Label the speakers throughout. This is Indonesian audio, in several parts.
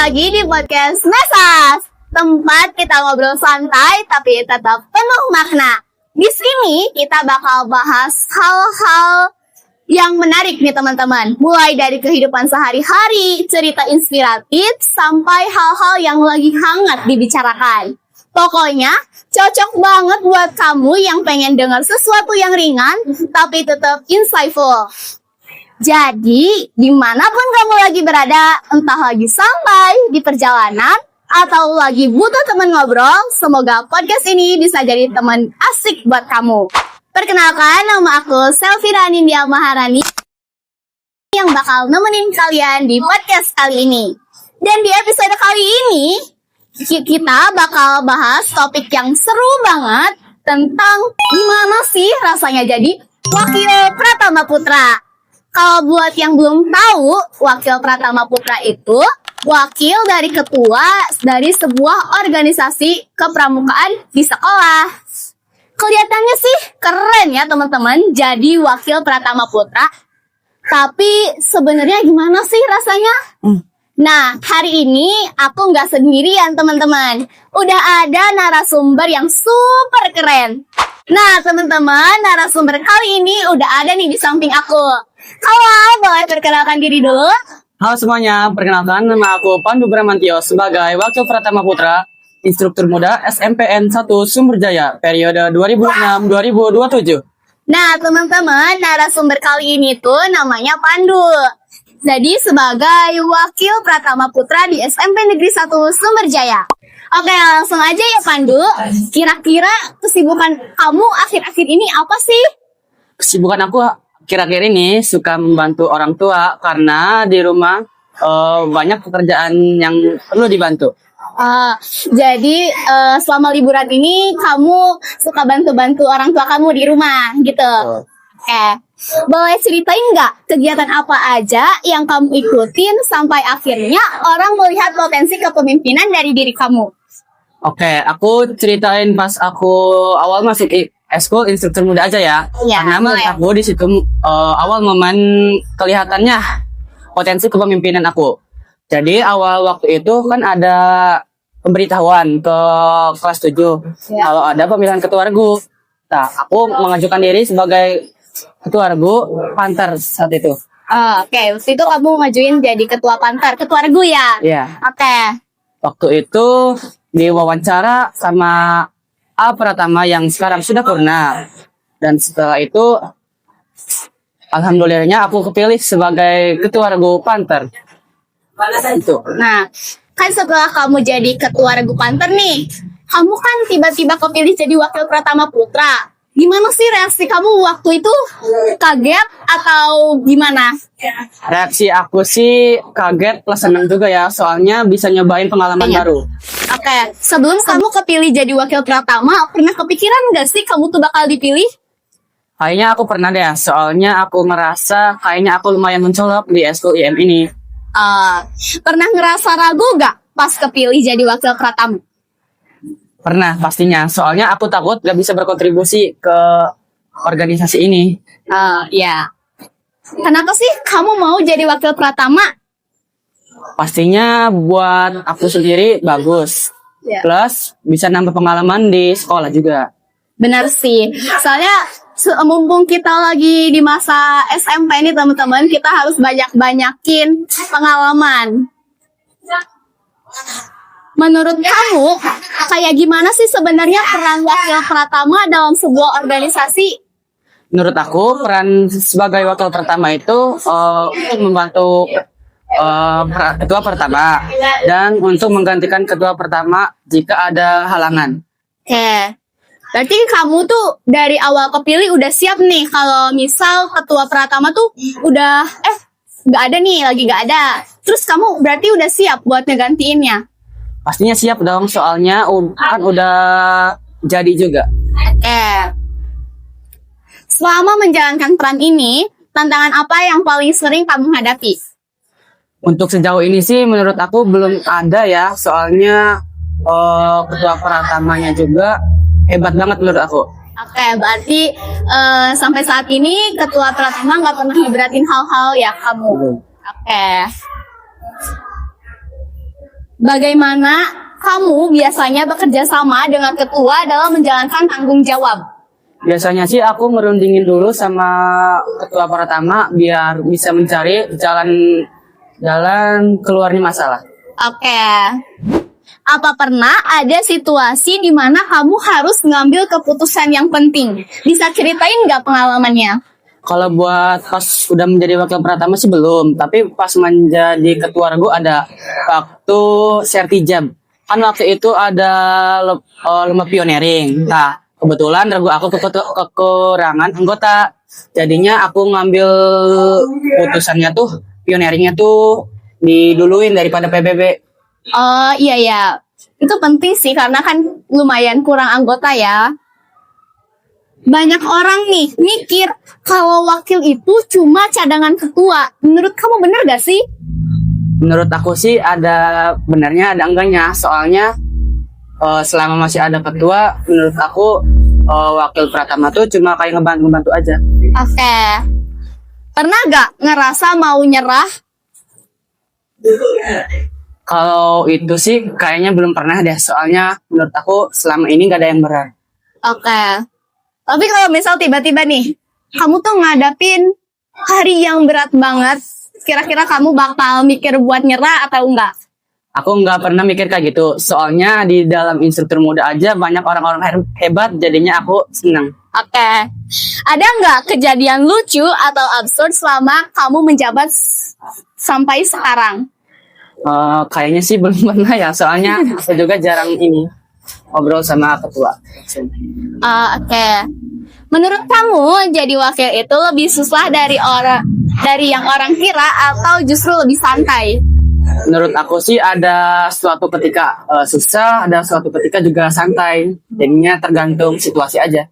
Speaker 1: lagi di podcast Mesas, tempat kita ngobrol santai tapi tetap penuh makna. Di sini kita bakal bahas hal-hal yang menarik nih teman-teman. Mulai dari kehidupan sehari-hari, cerita inspiratif, sampai hal-hal yang lagi hangat dibicarakan. Pokoknya cocok banget buat kamu yang pengen dengar sesuatu yang ringan tapi tetap insightful. Jadi, dimanapun kamu lagi berada, entah lagi santai di perjalanan atau lagi butuh teman ngobrol, semoga podcast ini bisa jadi teman asik buat kamu. Perkenalkan, nama aku Selfira Nindya Maharani yang bakal nemenin kalian di podcast kali ini. Dan di episode kali ini, kita bakal bahas topik yang seru banget tentang gimana sih rasanya jadi Wakil Pratama Putra. Kalau buat yang belum tahu, Wakil Pratama Putra itu wakil dari ketua dari sebuah organisasi kepramukaan di sekolah. Kelihatannya sih keren ya teman-teman jadi Wakil Pratama Putra. Tapi sebenarnya gimana sih rasanya? Nah, hari ini aku nggak sendirian teman-teman. Udah ada narasumber yang super keren. Nah, teman-teman, narasumber kali ini udah ada nih di samping aku. Halo, boleh perkenalkan diri dulu?
Speaker 2: Halo semuanya, perkenalkan nama aku Pandu Bramantio sebagai Wakil Pratama Putra, instruktur muda SMPN 1 Sumberjaya, periode 2006-2027.
Speaker 1: Nah, teman-teman, narasumber kali ini tuh namanya Pandu. Jadi sebagai Wakil Pratama Putra di SMP Negeri 1 Sumberjaya. Oke, langsung aja ya Pandu. Kira-kira kesibukan kamu akhir-akhir ini apa sih?
Speaker 2: Kesibukan aku akhir-akhir ini suka membantu orang tua karena di rumah banyak pekerjaan yang perlu dibantu.
Speaker 1: Jadi selama liburan ini kamu suka bantu-bantu orang tua kamu di rumah gitu. Boleh ceritain nggak kegiatan apa aja yang kamu ikutin sampai akhirnya orang melihat potensi kepemimpinan dari diri kamu?
Speaker 2: Oke, aku ceritain pas aku awal masuk eskul instruktur muda aja ya. Karena menurut aku di situ awal momen kelihatannya potensi kepemimpinan aku. Jadi awal waktu itu kan ada pemberitahuan ke kelas 7 kalau ada pemilihan ketua regu. Nah, aku mengajukan diri sebagai ketua regu Panter saat itu.
Speaker 1: Oke, waktu itu kamu ngajuin jadi ketua Panter, ketua regu ya?
Speaker 2: Iya.
Speaker 1: Oke.
Speaker 2: Waktu itu diwawancara sama A Pratama yang sekarang sudah purna. Dan setelah itu alhamdulillahnya aku kepilih sebagai ketua regu Panter. Itu.
Speaker 1: Nah, kan setelah kamu jadi ketua regu Panter nih, kamu kan tiba-tiba kepilih jadi Wakil Pratama Putra. Gimana sih reaksi kamu waktu itu? Kaget atau gimana?
Speaker 2: Reaksi aku sih kaget plus senang juga ya, soalnya bisa nyobain pengalaman baru.
Speaker 1: Oke, sebelum kamu kepilih jadi Wakil Pratama, pernah kepikiran nggak sih kamu tuh bakal dipilih?
Speaker 2: Kayaknya aku pernah deh, soalnya aku ngerasa kayaknya aku lumayan mencolok di eskul IM ini.
Speaker 1: Pernah ngerasa ragu nggak pas kepilih jadi Wakil Pratama?
Speaker 2: Pernah pastinya, soalnya aku takut gak bisa berkontribusi ke organisasi ini.
Speaker 1: Ya. Kenapa sih kamu mau jadi Wakil Pratama?
Speaker 2: Pastinya buat aku sendiri bagus. Plus bisa nambah pengalaman di sekolah juga.
Speaker 1: Benar sih. Soalnya mumpung kita lagi di masa SMP ini teman-teman, kita harus banyak-banyakin pengalaman. Menurut kamu, kayak gimana sih sebenarnya peran Wakil Pratama dalam sebuah organisasi?
Speaker 2: Menurut aku, peran sebagai Wakil Pratama itu untuk membantu ketua pertama dan untuk menggantikan ketua pertama jika ada halangan.
Speaker 1: Oke. Berarti kamu tuh dari awal kepilih udah siap nih kalau misal ketua Pratama tuh udah nggak ada nih, lagi nggak ada. Terus kamu berarti udah siap buat ngegantiinnya?
Speaker 2: Pastinya siap dong, soalnya kan udah jadi juga.
Speaker 1: Selama menjalankan peran ini, tantangan apa yang paling sering kamu hadapi?
Speaker 2: Untuk sejauh ini sih menurut aku belum ada ya, soalnya ketua Pratamanya juga hebat banget menurut aku.
Speaker 1: Oke, berarti sampai saat ini ketua Pratama nggak pernah ngeberatin hal-hal ya kamu? Oke. bagaimana kamu biasanya bekerja sama dengan ketua dalam menjalankan tanggung jawab?
Speaker 2: Biasanya sih aku merundingin dulu sama ketua pertama biar bisa mencari jalan keluarnya masalah.
Speaker 1: Oke. Apa pernah ada situasi di mana kamu harus mengambil keputusan yang penting? Bisa ceritain nggak pengalamannya?
Speaker 2: Kalau buat pas udah menjadi wakil pertama sih belum, tapi pas menjadi ketua regu ada waktu sertijab. Kan waktu itu ada lomba pioneering. Nah, kebetulan regu aku kekurangan anggota. Jadinya aku ngambil putusannya tuh pioneeringnya tuh diduluin daripada PBB.
Speaker 1: Oh iya ya, itu penting sih karena kan lumayan kurang anggota ya. Banyak orang nih mikir kalau wakil itu cuma cadangan ketua. Menurut kamu bener gak sih?
Speaker 2: Menurut aku sih ada benarnya ada enggaknya. Soalnya selama masih ada ketua, menurut aku wakil pertama tuh cuma kayak ngebantu aja.
Speaker 1: Oke. Pernah gak ngerasa mau nyerah?
Speaker 2: Kalau itu sih kayaknya belum pernah deh. Soalnya menurut aku selama ini gak ada yang berat.
Speaker 1: Oke. Tapi kalau misal tiba-tiba nih, kamu tuh ngadapin hari yang berat banget, kira-kira kamu bakal mikir buat nyerah atau enggak?
Speaker 2: Aku nggak pernah mikir kayak gitu. Soalnya di dalam instruktur muda aja banyak orang-orang hebat, jadinya aku senang.
Speaker 1: Oke. Ada nggak kejadian lucu atau absurd selama kamu menjabat sampai sekarang?
Speaker 2: Kayaknya sih belum pernah ya. Soalnya aku juga jarang ini ngobrol sama ketua.
Speaker 1: Oke. Menurut kamu jadi wakil itu lebih susah dari yang orang kira atau justru lebih santai?
Speaker 2: Menurut aku sih ada suatu ketika susah, ada suatu ketika juga santai. Jadinya tergantung situasi aja.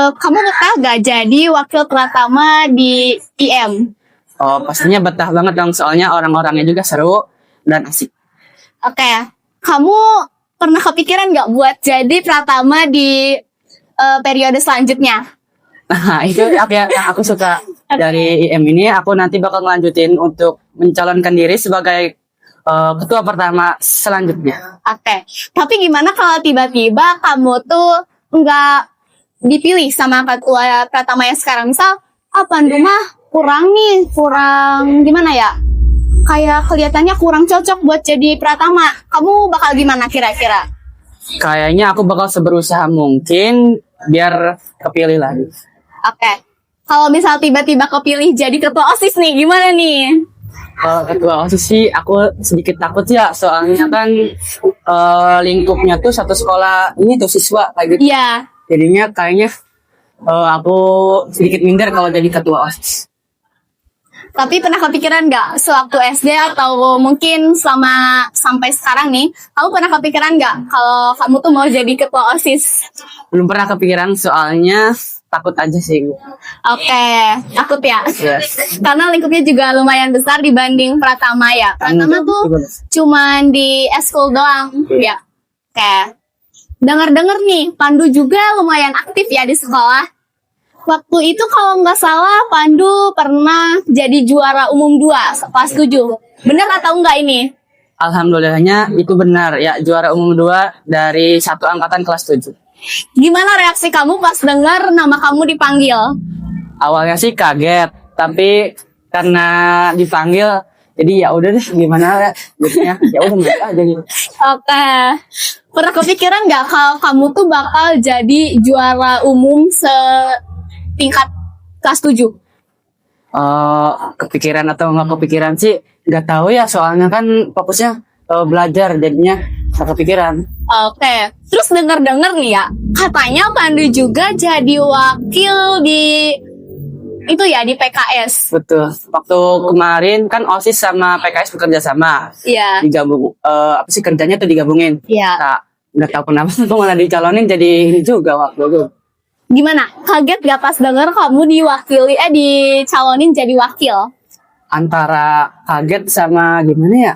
Speaker 1: Kamu betah gak jadi wakil pertama di IM?
Speaker 2: Pastinya betah banget dong, soalnya orang-orangnya juga seru dan asik.
Speaker 1: Oke. Kamu pernah kepikiran gak buat jadi pratama di periode selanjutnya?
Speaker 2: Nah, itu yang aku suka dari IM ini. Aku nanti bakal ngelanjutin untuk mencalonkan diri sebagai ketua pertama selanjutnya.
Speaker 1: Oke. Tapi gimana kalau tiba-tiba kamu tuh nggak dipilih sama ketua pratama yang sekarang? Misal, Pandu mah kurang gimana ya? Kayak kelihatannya kurang cocok buat jadi pratama. Kamu bakal gimana kira-kira?
Speaker 2: Kayaknya aku bakal seberusaha mungkin biar kepilih lagi.
Speaker 1: Oke. Kalau misal tiba-tiba kepilih jadi ketua OSIS nih, gimana nih?
Speaker 2: Kalau ketua OSIS sih aku sedikit takut ya, soalnya kan lingkupnya tuh satu sekolah ini tuh siswa kayak gitu.
Speaker 1: Iya.
Speaker 2: Jadinya kayaknya aku sedikit minder kalau jadi ketua OSIS.
Speaker 1: Tapi pernah kepikiran nggak sewaktu SD atau mungkin sampai sekarang nih, kamu pernah kepikiran nggak kalau kamu tuh mau jadi ketua OSIS?
Speaker 2: Belum pernah kepikiran soalnya takut aja sih.
Speaker 1: Oke, takut ya?
Speaker 2: Yes.
Speaker 1: Karena lingkupnya juga lumayan besar dibanding Pratama ya. Pratama tuh cuman di eskul doang. Ya. Oke. Dengar-dengar nih, Pandu juga lumayan aktif ya di sekolah. Waktu itu kalau nggak salah, Pandu pernah jadi juara umum 2 kelas 7. Benar atau enggak ini?
Speaker 2: Alhamdulillahnya itu benar ya, juara umum 2 dari satu angkatan kelas 7.
Speaker 1: Gimana reaksi kamu pas dengar nama kamu dipanggil?
Speaker 2: Awalnya sih kaget, tapi karena dipanggil jadi ya udah deh gimana jadinya ya udah nggak aja gitu.
Speaker 1: Oke. Pernah kepikiran nggak kalau kamu tuh bakal jadi juara umum setingkat kelas 7?
Speaker 2: Kepikiran atau nggak kepikiran sih nggak tahu ya, soalnya kan fokusnya belajar, jadinya nggak kepikiran.
Speaker 1: Oke. Terus dengar-dengar nih ya, katanya Pandu juga jadi wakil di itu ya, di PKS.
Speaker 2: Betul. Waktu kemarin kan OSIS sama PKS bekerja sama.
Speaker 1: Iya.
Speaker 2: Digabung apa sih kerjanya tuh digabungin.
Speaker 1: Iya.
Speaker 2: Nah, nggak tahu kenapa tuh malah dicalonin jadi ini juga waktu itu.
Speaker 1: Gimana? Kaget gak pas denger kamu dicalonin jadi wakil?
Speaker 2: Antara kaget sama gimana ya?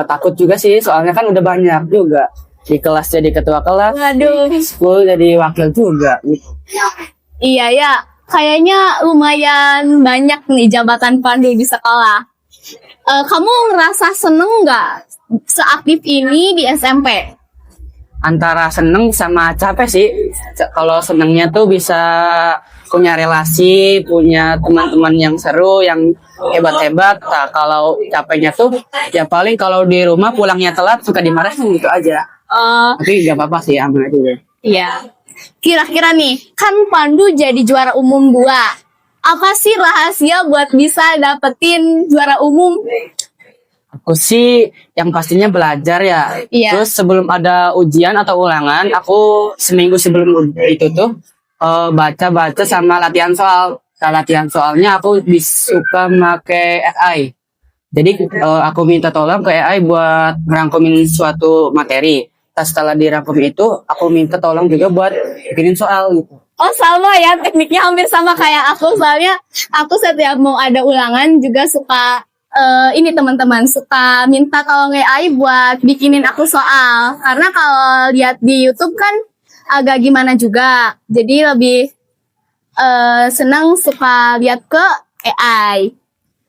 Speaker 2: Takut juga sih, soalnya kan udah banyak juga di kelas jadi ketua kelas.
Speaker 1: Waduh.
Speaker 2: School jadi wakil juga.
Speaker 1: Iya ya, kayaknya lumayan banyak nih jabatan Pandu di sekolah. Kamu ngerasa seneng nggak seaktif ini di SMP?
Speaker 2: Antara seneng sama capek sih. Kalau senengnya tuh bisa punya relasi, punya teman-teman yang seru, yang hebat-hebat. Nah, kalau capeknya tuh ya paling kalau di rumah pulangnya telat suka dimarahin gitu aja. Tapi gak apa-apa sih, aman aja deh.
Speaker 1: Iya. Kira-kira nih, kan Pandu jadi juara umum 2. Apa sih rahasia buat bisa dapetin juara umum?
Speaker 2: Aku sih yang pastinya belajar ya.
Speaker 1: Iya.
Speaker 2: Terus sebelum ada ujian atau ulangan, aku seminggu sebelum itu tuh baca-baca sama latihan soal. Nah, latihan soalnya aku suka pakai AI. Jadi aku minta tolong ke AI buat ngerangkumin suatu materi. Nah, setelah dirangkum itu, aku minta tolong juga buat bikinin soal gitu.
Speaker 1: Oh sama ya, tekniknya hampir sama kayak aku. Soalnya aku setiap mau ada ulangan juga suka ini teman-teman suka minta tolong AI buat bikinin aku soal. Karena kalau lihat di YouTube kan agak gimana juga. Jadi lebih senang suka lihat ke AI.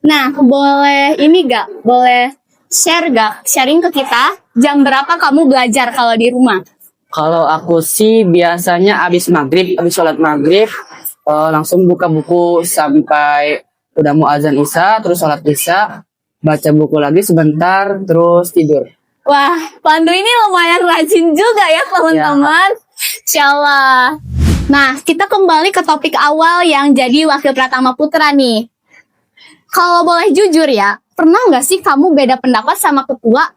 Speaker 1: Nah, boleh ini gak? Boleh share gak? Sharing ke kita jam berapa kamu belajar kalau di rumah?
Speaker 2: Kalau aku sih biasanya abis sholat maghrib, langsung buka buku sampai udah mau azan isya, terus sholat isya, baca buku lagi sebentar, terus tidur.
Speaker 1: Wah, Pandu ini lumayan rajin juga ya teman-teman. Insyaallah. Nah, kita kembali ke topik awal yang jadi wakil Pratama Putra nih. Kalau boleh jujur ya, pernah nggak sih kamu beda pendapat sama ketua?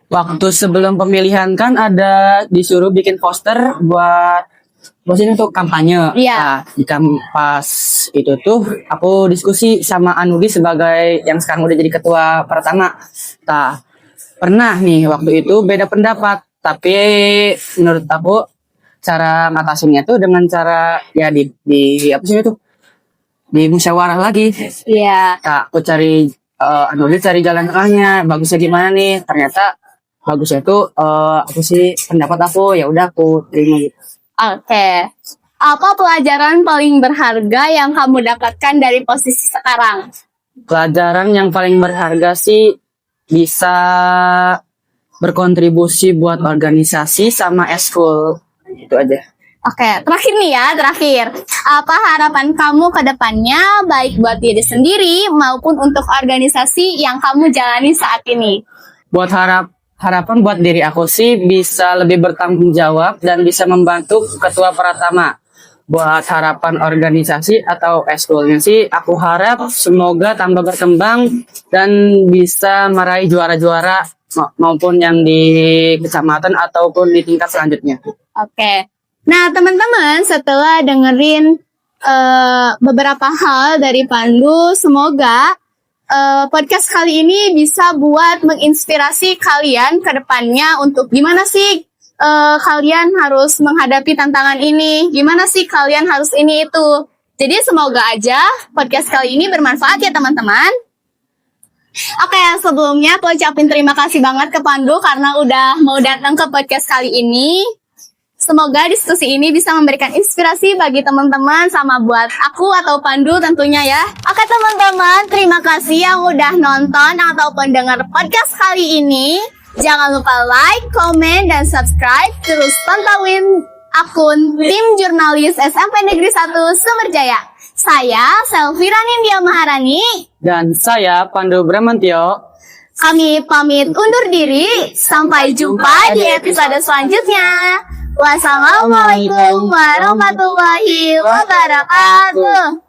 Speaker 2: Waktu sebelum pemilihan kan ada disuruh bikin poster buat ini untuk kampanye.
Speaker 1: Iya.
Speaker 2: Nah, pas itu tuh aku diskusi sama Anugi sebagai yang sekarang udah jadi ketua Pratama. Nah, pernah nih waktu itu beda pendapat, tapi menurut aku cara ngatasinnya tuh dengan cara ya di apa sih itu? Di musyawarah lagi.
Speaker 1: Iya.
Speaker 2: Nah, aku cari Anugi cari jalan tengahnya, bagusnya gimana nih? Ternyata bagusnya tuh aku sih pendapat aku ya udah aku terima gitu.
Speaker 1: Oke. Apa pelajaran paling berharga yang kamu dapatkan dari posisi sekarang?
Speaker 2: Pelajaran yang paling berharga sih bisa berkontribusi buat organisasi sama eskul. Itu aja.
Speaker 1: Oke, terakhir nih ya, terakhir. Apa harapan kamu ke depannya, baik buat diri sendiri maupun untuk organisasi yang kamu jalani saat ini?
Speaker 2: Buat harapan buat diri aku sih bisa lebih bertanggung jawab dan bisa membantu ketua Pratama. Buat harapan organisasi atau eskulnya sih aku harap semoga tambah berkembang dan bisa meraih juara-juara maupun yang di kecamatan ataupun di tingkat selanjutnya.
Speaker 1: Oke. Nah, teman-teman, setelah dengerin beberapa hal dari Pandu, semoga podcast kali ini bisa buat menginspirasi kalian ke depannya untuk gimana sih kalian harus menghadapi tantangan ini, gimana sih kalian harus ini itu. Jadi semoga aja podcast kali ini bermanfaat ya teman-teman. Oke, sebelumnya aku ucapin terima kasih banget ke Pandu karena udah mau datang ke podcast kali ini. Semoga diskusi ini bisa memberikan inspirasi bagi teman-teman sama buat aku atau Pandu tentunya ya. Oke teman-teman, terima kasih yang udah nonton ataupun dengar podcast kali ini. Jangan lupa like, komen, dan subscribe. Terus pantauin akun tim jurnalis SMP Negeri 1 Sumberjaya. Saya Selvira Nindya Maharani.
Speaker 2: Dan saya Pandu Bramantio.
Speaker 1: Kami pamit undur diri. Sampai jumpa di episode selanjutnya. Wassalamualaikum warahmatullahi wabarakatuh.